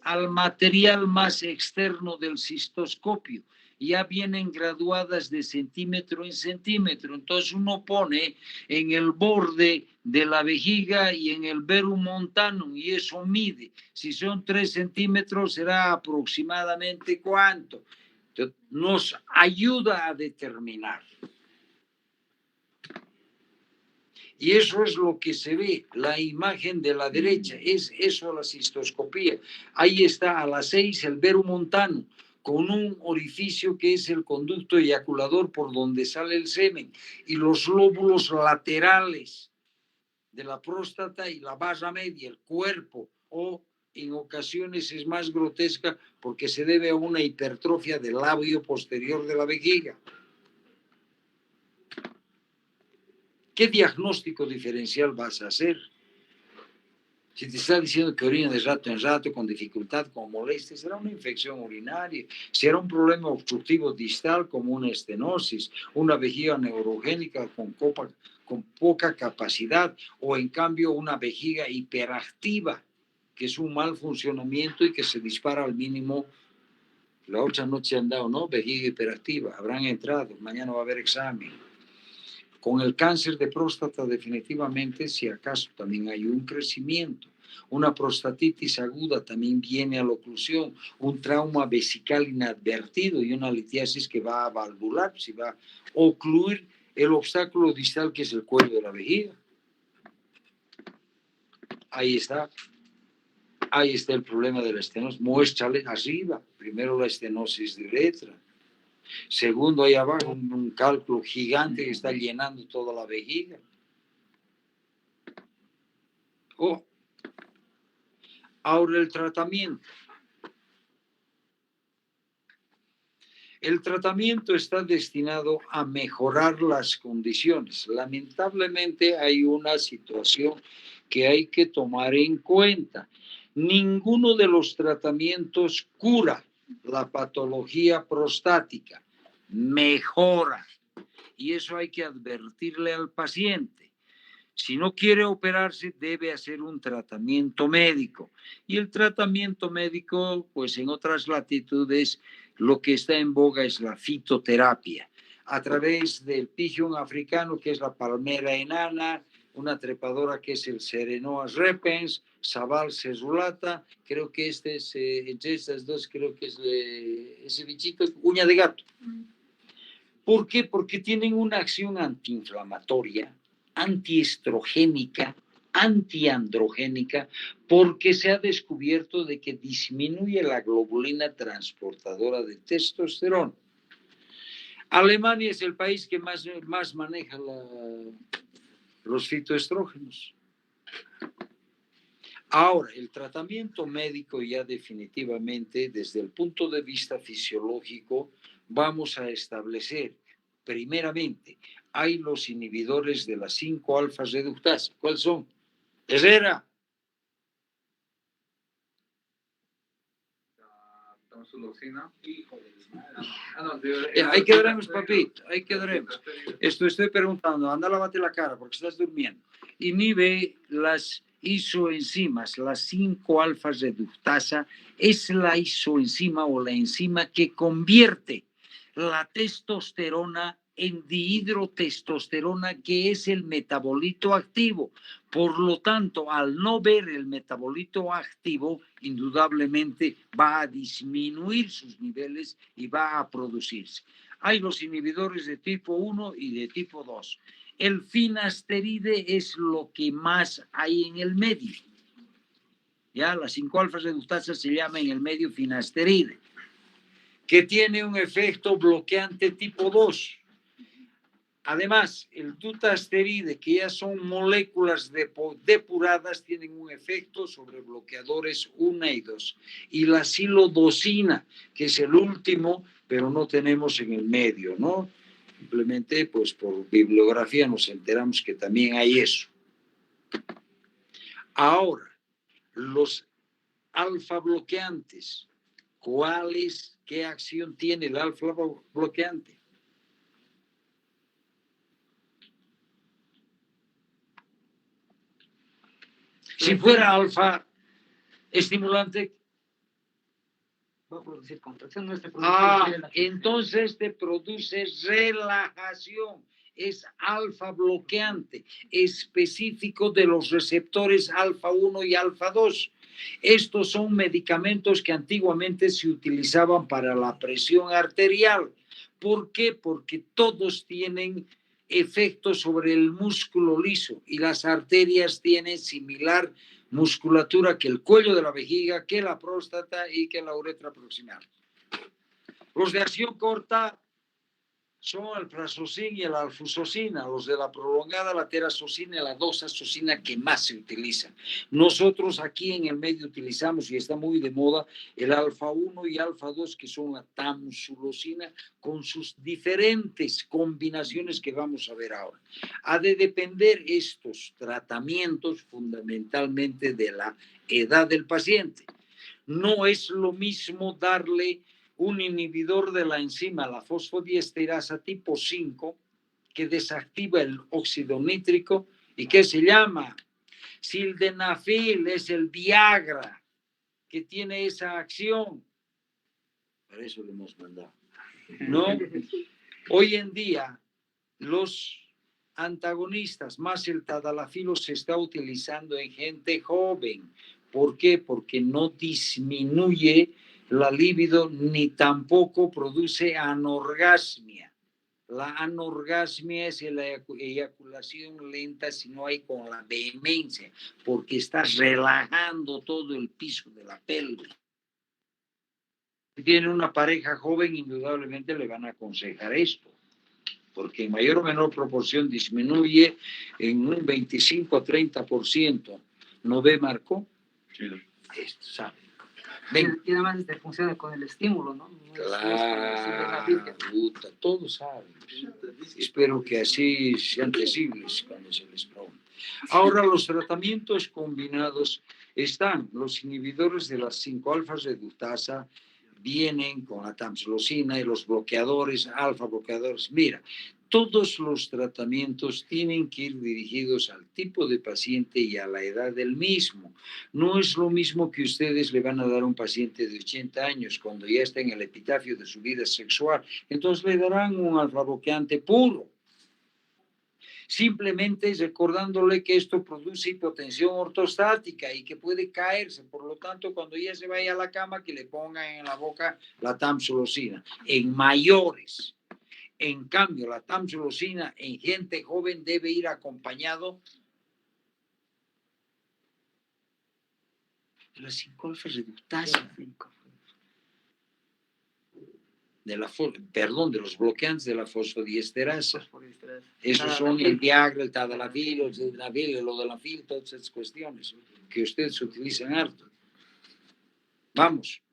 A: al material más externo del cistoscopio. Ya vienen graduadas de centímetro en centímetro. Entonces uno pone en el borde de la vejiga y en el verum montanum y eso mide. Si son 3 centímetros será aproximadamente ¿cuánto? Entonces, nos ayuda a determinar. Y eso es lo que se ve, la imagen de la derecha, es eso la cistoscopía. Ahí está a las 6 el verum montanum, con un orificio que es el conducto eyaculador por donde sale el semen, y los lóbulos laterales de la próstata y la barra media, el cuerpo o en ocasiones es más grotesca porque se debe a una hipertrofia del labio posterior de la vejiga. ¿Qué diagnóstico diferencial vas a hacer? Si te está diciendo que orina de rato en rato, con dificultad, con molestia, será una infección urinaria, será un problema obstructivo distal como una estenosis, una vejiga neurogénica con poca capacidad, o en cambio una vejiga hiperactiva, que es un mal funcionamiento y que se dispara al mínimo. La otra noche han dado, ¿no? Vejiga hiperactiva, habrán entrado, mañana va a haber examen. Con el cáncer de próstata, definitivamente, si acaso también hay un crecimiento. Una prostatitis aguda también viene a la oclusión, un trauma vesical inadvertido y una litiasis que va a valvular, si va a ocluir el obstáculo distal que es el cuello de la vejiga. Ahí está el problema de la estenosis. Muéstrale arriba, primero la estenosis de uretra. Segundo, ahí abajo, un cálculo gigante que está llenando toda la vejiga. Oh. Ahora el tratamiento. El tratamiento está destinado a mejorar las condiciones. Lamentablemente hay una situación que hay que tomar en cuenta. Ninguno de los tratamientos cura la patología prostática, mejora. Y eso hay que advertirle al paciente. Si no quiere operarse, debe hacer un tratamiento médico. Y el tratamiento médico, pues en otras latitudes, lo que está en boga es la fitoterapia. A través del pigeon africano, que es la palmera enana, una trepadora que es el Serenoa repens, Sabal cerulata, creo que este es, entre estas dos, creo que es ese bichito, uña de gato. ¿Por qué? Porque tienen una acción antiinflamatoria, antiestrogénica, antiandrogénica, porque se ha descubierto de que disminuye la globulina transportadora de testosterona. Alemania es el país que más maneja los fitoestrógenos. Ahora, el tratamiento médico ya definitivamente, desde el punto de vista fisiológico, vamos a establecer, primeramente, hay los inhibidores de las 5-alfa-reductasa. ¿Cuáles son? Herrera. Ahí quedaremos, papito, ahí quedaremos. Estoy preguntando, anda, lávate la cara porque estás durmiendo. Inhibe las isoenzimas, la 5-alfa-reductasa es la isoenzima o la enzima que convierte la testosterona en dihidrotestosterona, que es el metabolito activo. Por lo tanto, al no ver el metabolito activo, indudablemente va a disminuir sus niveles y va a producirse. Hay los inhibidores de tipo 1 y de tipo 2. El finasteride es lo que más hay en el medio. Ya, la 5-alfa-reductasa se llama en el medio finasteride, que tiene un efecto bloqueante tipo 2. Además, el dutasteride, que ya son moléculas depuradas, tienen un efecto sobre bloqueadores 1 y 2. Y la silodosina, que es el último, pero no tenemos en el medio, ¿no? Simplemente, pues por bibliografía nos enteramos que también hay eso. Ahora, los alfa bloqueantes, ¿qué acción tiene el alfa bloqueante? Si fuera alfa estimulante,
D: va a producir contracción, no te produce
A: entonces te produce relajación. Es alfa bloqueante, específico de los receptores alfa 1 y alfa 2. Estos son medicamentos que antiguamente se utilizaban para la presión arterial. ¿Por qué? Porque todos tienen efecto sobre el músculo liso y las arterias tienen similar musculatura que el cuello de la vejiga, que la próstata y que la uretra proximal. Los de acción corta son el prazosina y el alfusocina, los de la prolongada, la terazocina y la doxazocina que más se utilizan. Nosotros aquí en el medio utilizamos, y está muy de moda, el alfa 1 y alfa 2, que son la tamsulosina, con sus diferentes combinaciones que vamos a ver ahora. Ha de depender estos tratamientos fundamentalmente de la edad del paciente. No es lo mismo darle un inhibidor de la enzima, la fosfodiesterasa tipo 5, que desactiva el óxido nítrico y que se llama sildenafil, es el Viagra, que tiene esa acción. Por eso lo hemos mandado. ¿No? Hoy en día, los antagonistas, más el tadalafilo, se está utilizando en gente joven. ¿Por qué? Porque no disminuye la libido ni tampoco produce anorgasmia. La anorgasmia es la eyaculación lenta si no hay con la vehemencia, porque estás relajando todo el piso de la pelvis. Si tiene una pareja joven, indudablemente le van a aconsejar esto, porque en mayor o menor proporción disminuye en un 25 a 30%. ¿No ve, Marco?
B: Sí, doctor.
A: Esto, ¿sabe?
D: Y además funciona con el estímulo, ¿no?
A: Claro, puta, todos saben. Espero que así sean sensibles cuando se les pregunte. Ahora, los tratamientos combinados están los inhibidores de las 5-alfas reductasa, vienen con la tamsulosina y los bloqueadores, alfa bloqueadores. Mira, todos los tratamientos tienen que ir dirigidos al tipo de paciente y a la edad del mismo. No es lo mismo que ustedes le van a dar a un paciente de 80 años cuando ya está en el epitafio de su vida sexual. Entonces le darán un alfa bloqueante puro. Simplemente recordándole que esto produce hipotensión ortostática y que puede caerse. Por lo tanto, cuando ya se vaya a la cama, que le pongan en la boca la tamsulosina. En mayores. En cambio, la tamsulosina en gente joven debe ir acompañado de las 5-alfa reductasa, de los bloqueantes de la fosfodiesterasa. Esos son el Viagra, el tadalafil, el sildenafil, el odelafil, todas esas cuestiones que ustedes utilizan harto. Vamos.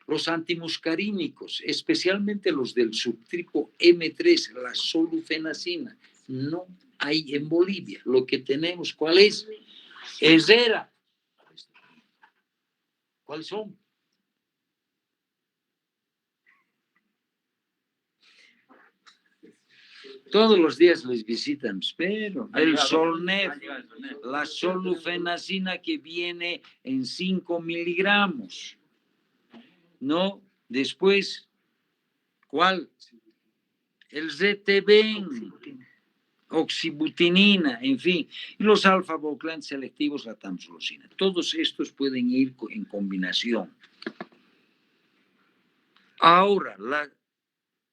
A: Los antimuscarínicos, especialmente los del subtipo M3, la solufenacina, no hay en Bolivia. Lo que tenemos, ¿cuál es? Ezera. ¿Cuáles son? Todos los días les visitan, pero el Solnef, la solufenacina que viene en 5 miligramos. ¿No? Después, ¿cuál? El ZTB, oxibutinina, en fin. Y los alfa-bloqueantes selectivos, la tamsulosina. Todos estos pueden ir en combinación. Ahora,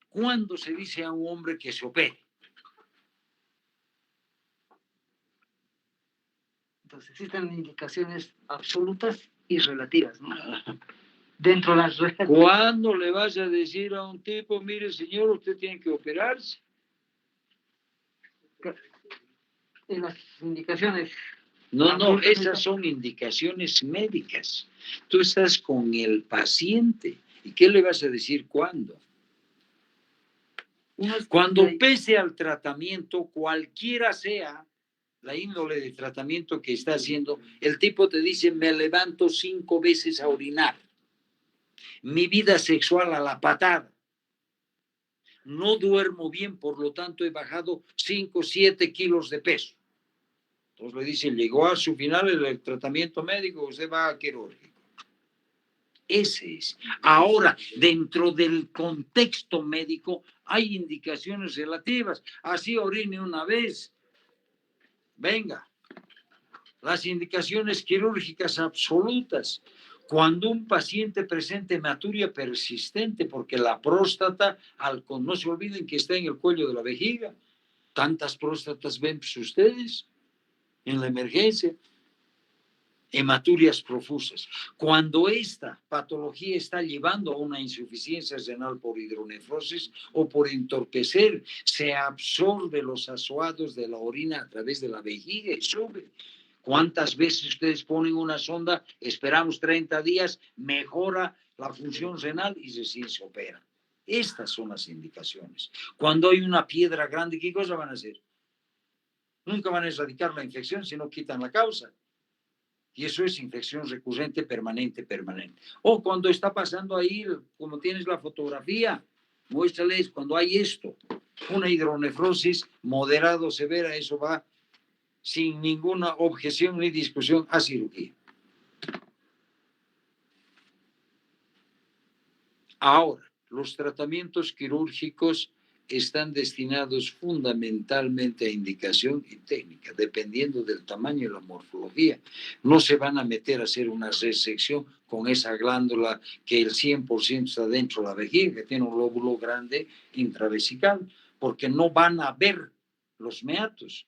A: ¿cuándo se dice a un hombre que se opere?
D: Entonces existen indicaciones absolutas y relativas, ¿no? Dentro de las relativas.
A: ¿Cuándo le vas a decir a un tipo, mire señor, usted tiene que operarse?
D: En las indicaciones.
A: No, esas son indicaciones médicas. Tú estás con el paciente. ¿Y qué le vas a decir cuándo? Cuando pese al tratamiento, cualquiera sea la índole de tratamiento que está haciendo, el tipo te dice, me levanto 5 veces a orinar. Mi vida sexual a la patada. No duermo bien, por lo tanto he bajado 5, 7 kilos de peso. Entonces le dice, llegó a su final el tratamiento médico, usted va a quirúrgico. Ese es. Ahora, dentro del contexto médico hay indicaciones relativas. Así orine una vez. Venga. Las indicaciones quirúrgicas absolutas. Cuando un paciente presenta hematuria persistente, porque la próstata, no se olviden que está en el cuello de la vejiga. ¿Tantas próstatas ven ustedes en la emergencia? hematurias profusas. Cuando esta patología está llevando a una insuficiencia renal por hidronefrosis o por entorpecer, se absorbe los azoados de la orina a través de la vejiga y sube. ¿Cuántas veces ustedes ponen una sonda, esperamos 30 días, mejora la función renal y recién se opera? Estas son las indicaciones. Cuando hay una piedra grande, ¿qué cosa van a hacer? Nunca van a erradicar la infección si no quitan la causa. Y eso es infección recurrente, permanente. O cuando está pasando ahí, como tienes la fotografía, muéstrales cuando hay esto, una hidronefrosis moderado, severa, eso va sin ninguna objeción ni discusión a cirugía. Ahora, los tratamientos quirúrgicos están destinados fundamentalmente a indicación y técnica, dependiendo del tamaño y la morfología. No se van a meter a hacer una resección con esa glándula que el 100% está dentro de la vejiga, que tiene un lóbulo grande intravesical, porque no van a ver los meatos.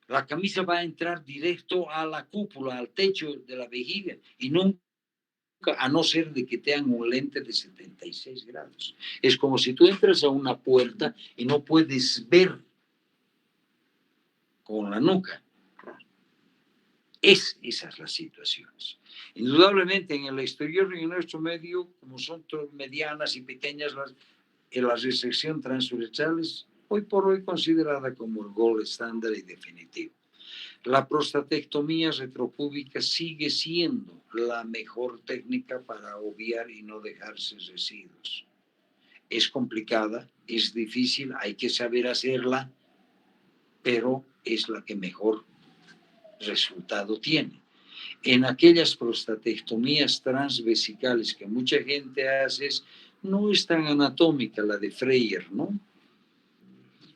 A: La camisa va a entrar directo a la cúpula, al techo de la vejiga, y nunca, a no ser de que tengan un lente de 76 grados. Es como si tú entras a una puerta y no puedes ver con la nuca. Esas las situaciones. Indudablemente en el exterior y en nuestro medio, como son medianas y pequeñas, la resección transuretral es hoy por hoy considerada como el gold estándar y definitivo. La prostatectomía retropúbica sigue siendo la mejor técnica para obviar y no dejarse residuos. Es complicada, es difícil, hay que saber hacerla, pero es la que mejor resultado tiene. En aquellas prostatectomías transvesicales que mucha gente hace, no es tan anatómica la de Freyer, ¿no?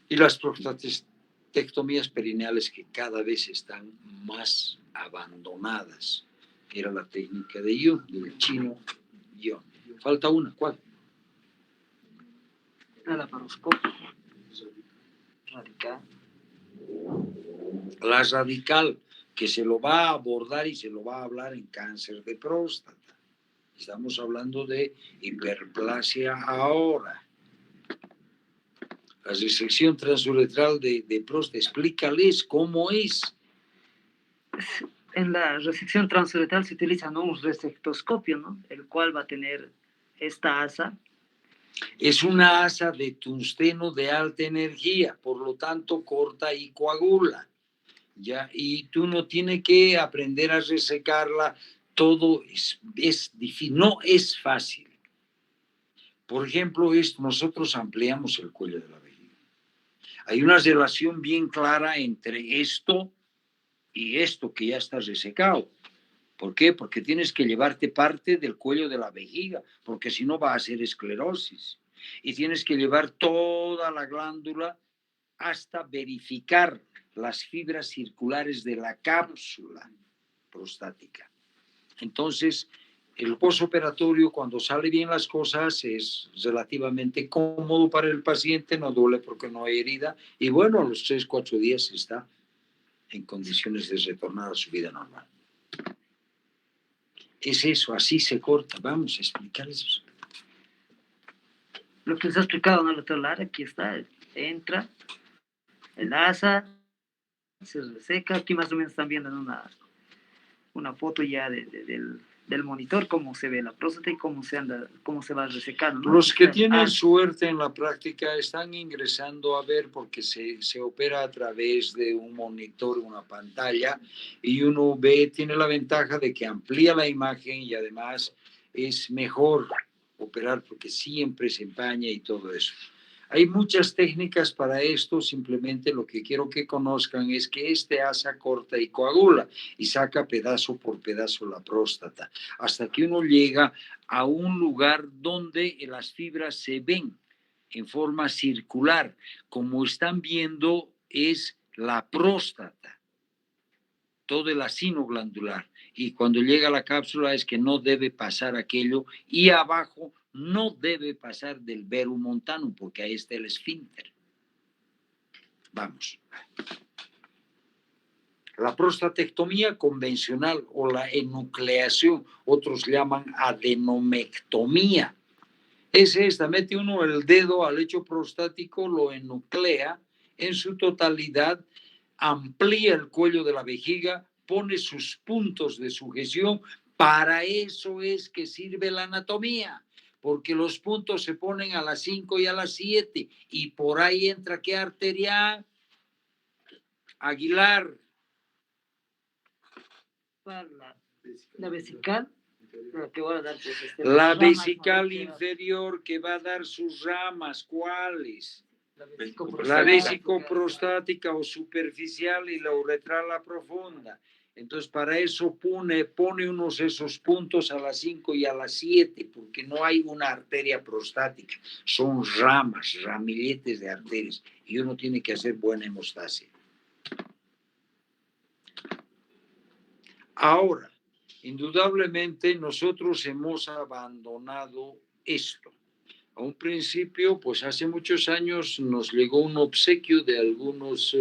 A: Y las prostatectomías perineales que cada vez están más abandonadas. Era la técnica de Jung, del chino Jung. Falta una, ¿cuál?
D: La laparoscopia. Radical.
A: La radical, que se lo va a abordar y se lo va a hablar en cáncer de próstata. Estamos hablando de hiperplasia ahora. La resección transuretral de próstata, explícales cómo es.
D: En la resección transuretral se utiliza, ¿no?, un resectoscopio, ¿no?, el cual va a tener esta asa.
A: Es una asa de tungsteno de alta energía, por lo tanto corta y coagula. ¿Ya? Y tú no tienes que aprender a resecarla, todo es difícil, no es fácil. Por ejemplo, nosotros ampliamos el cuello de la vejiga. Hay una relación bien clara entre esto y esto que ya está resecado. ¿Por qué? Porque tienes que llevarte parte del cuello de la vejiga, porque si no va a ser esclerosis. Y tienes que llevar toda la glándula hasta verificar las fibras circulares de la cápsula prostática. Entonces, el postoperatorio, cuando sale bien las cosas, es relativamente cómodo para el paciente, no duele porque no hay herida, y bueno, a los 3-4 días está en condiciones de retornar a su vida normal. Es eso, así se corta. Vamos a explicarles.
D: Lo que les ha explicado, ¿no, doctor Lara? Aquí está, entra, enlaza, se reseca. Aquí más o menos están viendo una foto ya del monitor, cómo se ve la próstata y cómo se va resecando, ¿no?
A: Los que tienen suerte en la práctica están ingresando a ver, porque se opera a través de un monitor, una pantalla, y uno ve, tiene la ventaja de que amplía la imagen y además es mejor operar porque siempre se empaña y todo eso. Hay muchas técnicas para esto, simplemente lo que quiero que conozcan es que este asa corta y coagula y saca pedazo por pedazo la próstata, hasta que uno llega a un lugar donde las fibras se ven en forma circular. Como están viendo, es la próstata, todo el acino glandular. Y cuando llega a la cápsula es que no debe pasar aquello, y abajo no debe pasar del verum montanum, porque ahí está el esfínter. Vamos. La prostatectomía convencional o la enucleación, otros llaman adenomectomía. Es esta, mete uno el dedo al lecho prostático, lo enuclea en su totalidad, amplía el cuello de la vejiga, pone sus puntos de sujeción. Para eso es que sirve la anatomía, porque los puntos se ponen a las 5 y a las 7 y por ahí entra ¿qué arteria? Aguilar.
D: La vesical, la que va a dar, pues,
A: La
D: ramas,
A: vesical
D: ¿no?
A: inferior que va a dar sus ramas, ¿cuáles? La
D: vesicoprostática.
A: vesicoprostática o superficial y la uretral la profunda. Entonces, para eso pone unos esos puntos a las 5 y a las 7, porque no hay una arteria prostática, son ramas, ramilletes de arterias, y uno tiene que hacer buena hemostasia. Ahora, indudablemente nosotros hemos abandonado esto. A un principio, pues hace muchos años nos llegó un obsequio de algunos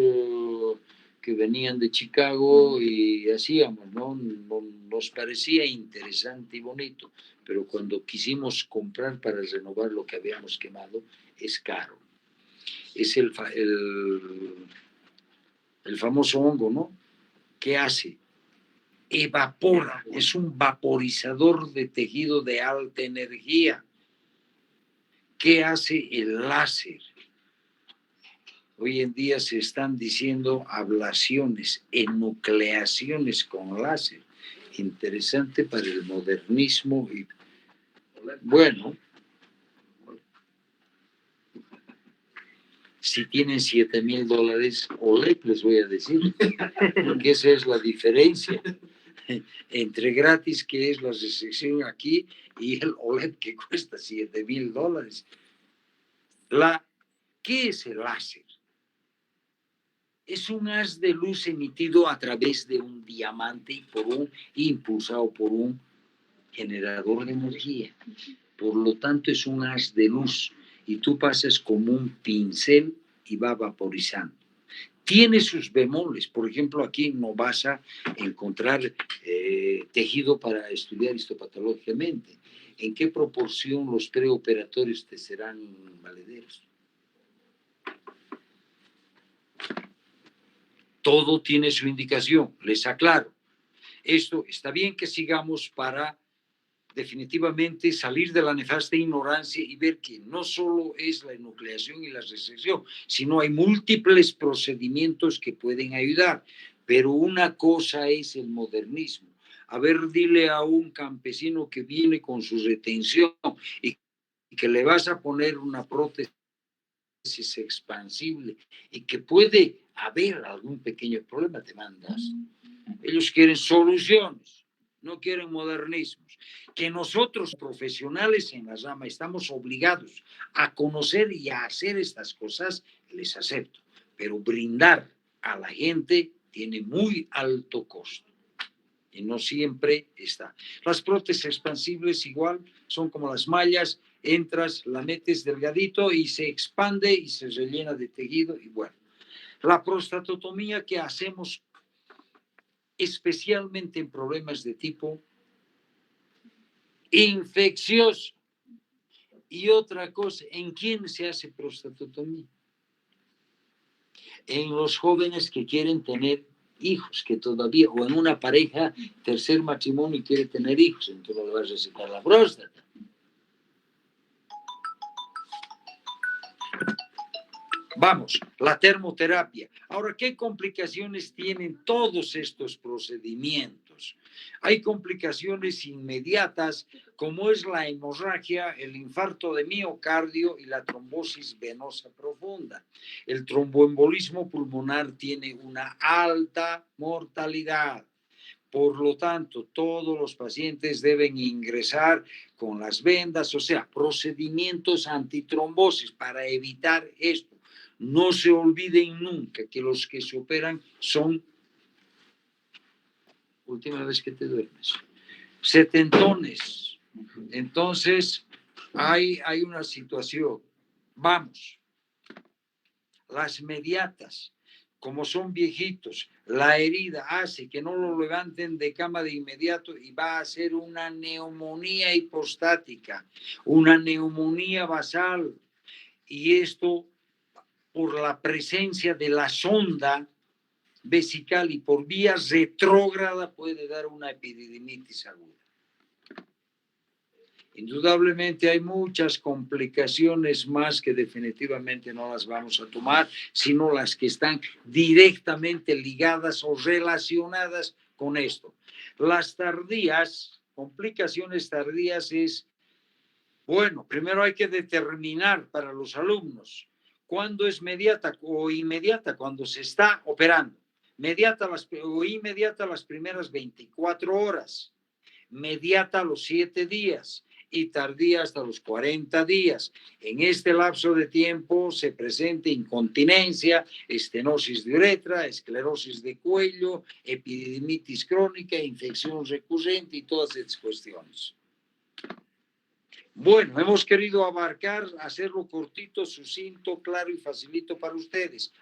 A: que venían de Chicago y hacíamos, ¿no? Nos parecía interesante y bonito, pero cuando quisimos comprar para renovar lo que habíamos quemado, es caro. Es el famoso hongo, ¿no? ¿Qué hace? Evapora, es un vaporizador de tejido de alta energía. ¿Qué hace el láser? Hoy en día se están diciendo ablaciones, enucleaciones con láser. Interesante para el modernismo. Y bueno, si tienen $7,000, OLED les voy a decir, porque esa es la diferencia entre gratis, que es la resección aquí, y el OLED que cuesta $7,000. ¿Qué es el láser? Es un haz de luz emitido a través de un diamante y impulsado por un generador de energía. Por lo tanto, es un haz de luz y tú pasas como un pincel y va vaporizando. Tiene sus bemoles. Por ejemplo, aquí no vas a encontrar tejido para estudiar histopatológicamente. ¿En qué proporción los preoperatorios te serán valederos? Todo tiene su indicación, les aclaro. Esto está bien que sigamos para definitivamente salir de la nefasta ignorancia y ver que no solo es la enucleación y la resección, sino hay múltiples procedimientos que pueden ayudar. Pero una cosa es el modernismo. A ver, dile a un campesino que viene con su retención y que le vas a poner una prótesis expansible y que puede haber algún pequeño problema, te mandas. Ellos quieren soluciones, no quieren modernismos. Que nosotros, profesionales en la rama, estamos obligados a conocer y a hacer estas cosas, les acepto. Pero brindar a la gente tiene muy alto costo. Y no siempre está. Las prótesis expansibles igual son como las mallas, entras, la metes delgadito y se expande y se rellena de tejido y bueno. La prostatotomía que hacemos especialmente en problemas de tipo infeccioso. Y otra cosa, ¿en quién se hace prostatotomía? En los jóvenes que quieren tener hijos, que todavía, o en una pareja, tercer matrimonio y quiere tener hijos, entonces le vas a sacar la próstata. Vamos, la termoterapia. Ahora, ¿qué complicaciones tienen todos estos procedimientos? Hay complicaciones inmediatas, como es la hemorragia, el infarto de miocardio y la trombosis venosa profunda. El tromboembolismo pulmonar tiene una alta mortalidad. Por lo tanto, todos los pacientes deben ingresar con las vendas, o sea, procedimientos antitrombosis para evitar esto. No se olviden nunca que los que se operan son, última vez que te duermes, setentones. Entonces, hay una situación. Vamos, las mediatas. como son viejitos, la herida hace que no lo levanten de cama de inmediato y va a ser una neumonía hipostática, una neumonía basal. Y esto por la presencia de la sonda vesical y por vía retrógrada puede dar una epididimitis aguda. Indudablemente hay muchas complicaciones más que definitivamente no las vamos a tomar, sino las que están directamente ligadas o relacionadas con esto. Las tardías, complicaciones tardías es, bueno, primero hay que determinar para los alumnos cuándo es mediata o inmediata, cuando se está operando. Mediata o inmediata las primeras 24 horas, mediata a los 7 días y tardía hasta los 40 días. En este lapso de tiempo se presenta incontinencia, estenosis de uretra, esclerosis de cuello, epididimitis crónica, infección recurrente y todas estas cuestiones. Bueno, hemos querido abarcar, hacerlo cortito, sucinto, claro y facilito para ustedes.